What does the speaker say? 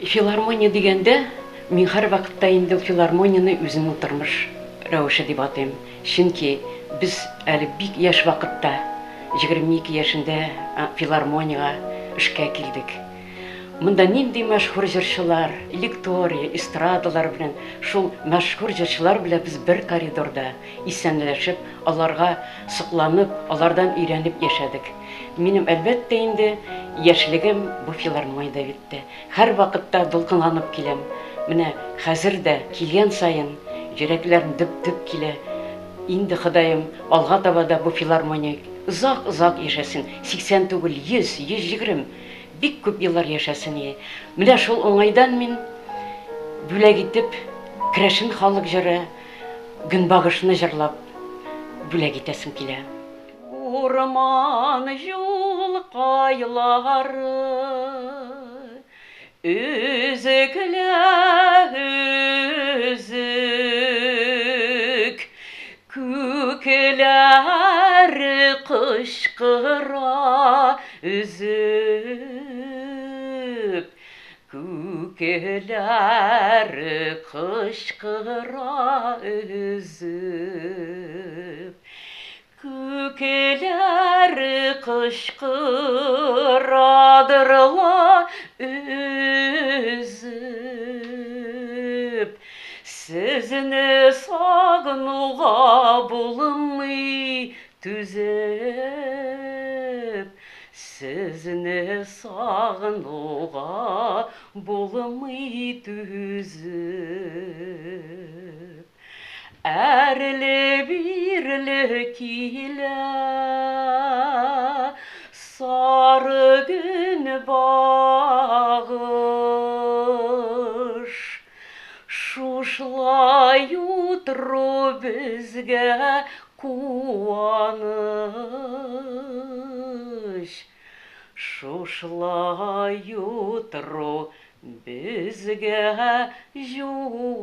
Филармония дегенде, мен һәр вакытта инде филармонияны үземнең тормыш рәвеше дип атыйм. Чөнки без әле бик яшь вакытта, 22 яшендә филармониягә эшкә килдек. Монда нинди мәшһүр җырчылар, лектория, эстрадалар белән, шул мәшһүр җырчылар белән без бер коридорда исәнләшеп, аларга сокланып, алардан өйрәнеп яшәдек. Минем әлбәттә инде яшьлегем бу филармониядә битте. Һәр вакытта дулкынланып киләм. Менә хәзер дә килгән саен йөрәкләрем дөп-дөп килә. Инде Ходаем алга таба да бу филармония озак яшәсен. 80 түгел, 100, 120 бик күп еллар яшәсен. Менә шул уңайдан мин бүләк итеп Керәшен халык җыры Гөнбагышны җырлап бүләк итәсем килә. Урман юл кайлары үзек күкләр кышкыра үзеп күкләр кышкыра үзеп күкләр кышкырадырла үзеп сезне сагынуга булмый түзеп сезне сагынуга булмый түзеп әрле-бирле килә сары Гөнбагыш шушлай утру безгә куаныч шушлай утру безгә җуаныч.